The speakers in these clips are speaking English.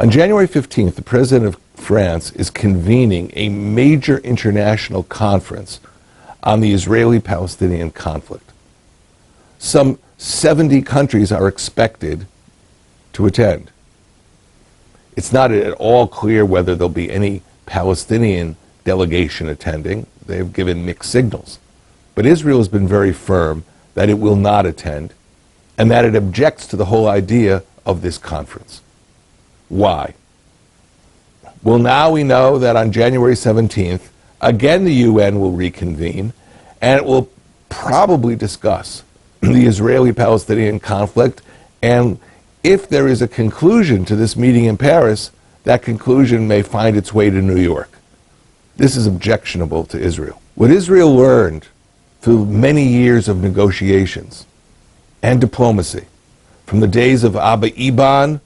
On January 15th, the President of France is convening a major international conference on the Israeli-Palestinian conflict. Some 70 countries are expected to attend. It's not at all clear whether there'll be any Palestinian delegation attending. They've given mixed signals. But Israel has been very firm that it will not attend and that it objects to the whole idea of this conference. Why? Well, now we know that on January 17th, again the UN will reconvene and it will probably discuss the Israeli-Palestinian conflict, and if there is a conclusion to this meeting in Paris, that conclusion may find its way to New York. This is objectionable to Israel. What Israel learned through many years of negotiations and diplomacy, from the days of Abba Eban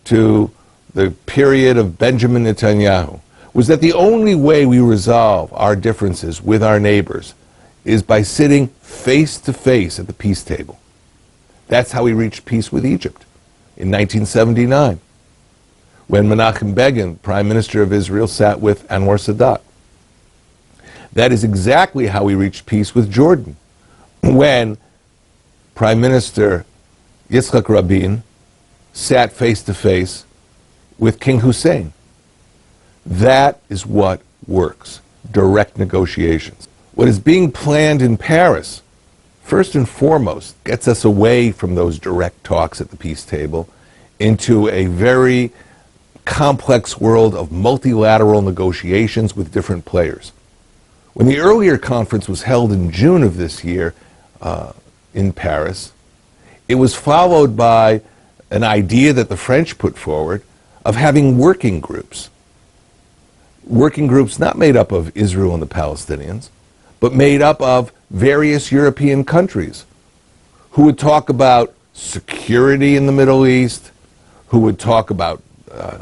to the period of Benjamin Netanyahu, was that the only way we resolve our differences with our neighbors is by sitting face to face at the peace table. That's how we reached peace with Egypt in 1979, when Menachem Begin, Prime Minister of Israel, sat with Anwar Sadat. That is exactly how we reached peace with Jordan, when Prime Minister Yitzhak Rabin sat face to face with King Hussein. That is what works, direct negotiations. What is being planned in Paris, first and foremost, gets us away from those direct talks at the peace table into a very complex world of multilateral negotiations with different players. When the earlier conference was held in June of this year in Paris, it was followed by an idea that the French put forward of having working groups. Working groups not made up of Israel and the Palestinians, but made up of various European countries who would talk about security in the Middle East, who would talk about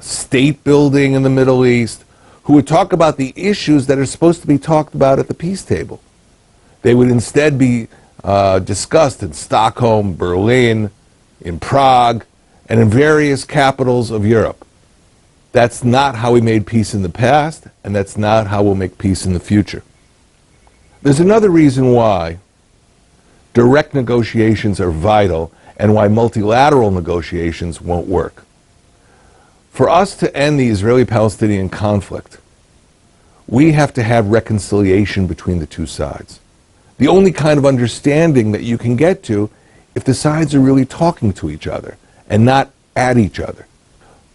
state building in the Middle East, who would talk about the issues that are supposed to be talked about at the peace table. They would instead be discussed in Stockholm, Berlin, in Prague, and in various capitals of Europe. That's not how we made peace in the past, and that's not how we'll make peace in the future. There's another reason why direct negotiations are vital and why multilateral negotiations won't work. For us to end the Israeli-Palestinian conflict, we have to have reconciliation between the two sides. The only kind of understanding that you can get to if the sides are really talking to each other and not at each other.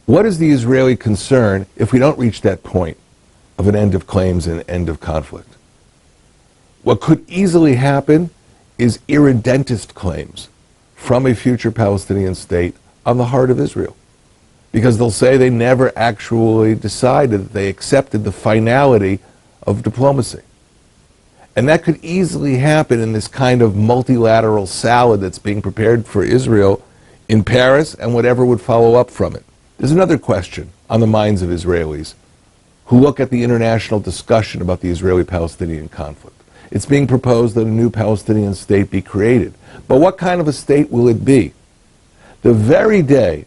What is the Israeli concern if we don't reach that point of an end of claims and end of conflict? What could easily happen is irredentist claims from a future Palestinian state on the heart of Israel. Because they'll say they never actually decided that they accepted the finality of diplomacy. And that could easily happen in this kind of multilateral salad that's being prepared for Israel in Paris and whatever would follow up from it. There's another question on the minds of Israelis who look at the international discussion about the Israeli-Palestinian conflict. It's being proposed that a new Palestinian state be created. But what kind of a state will it be? The very day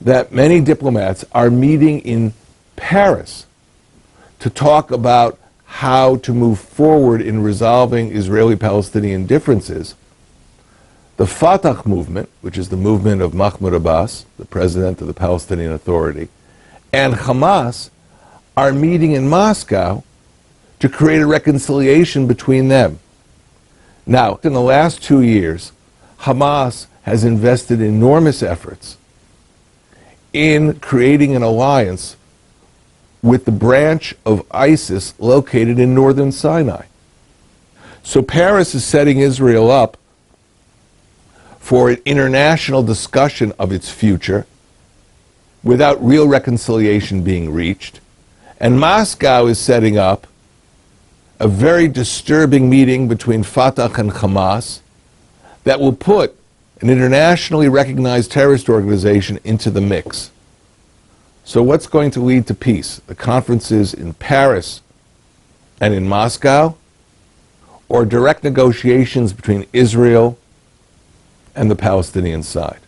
that many diplomats are meeting in Paris to talk about how to move forward in resolving Israeli-Palestinian differences, the Fatah movement, which is the movement of Mahmoud Abbas, the president of the Palestinian Authority, and Hamas are meeting in Moscow to create a reconciliation between them. Now, in the last 2 years, Hamas has invested enormous efforts in creating an alliance with the branch of ISIS located in northern Sinai. So Paris is setting Israel up for an international discussion of its future without real reconciliation being reached. And Moscow is setting up a very disturbing meeting between Fatah and Hamas that will put an internationally recognized terrorist organization into the mix. So what's going to lead to peace? The conferences in Paris and in Moscow, or direct negotiations between Israel and the Palestinian side?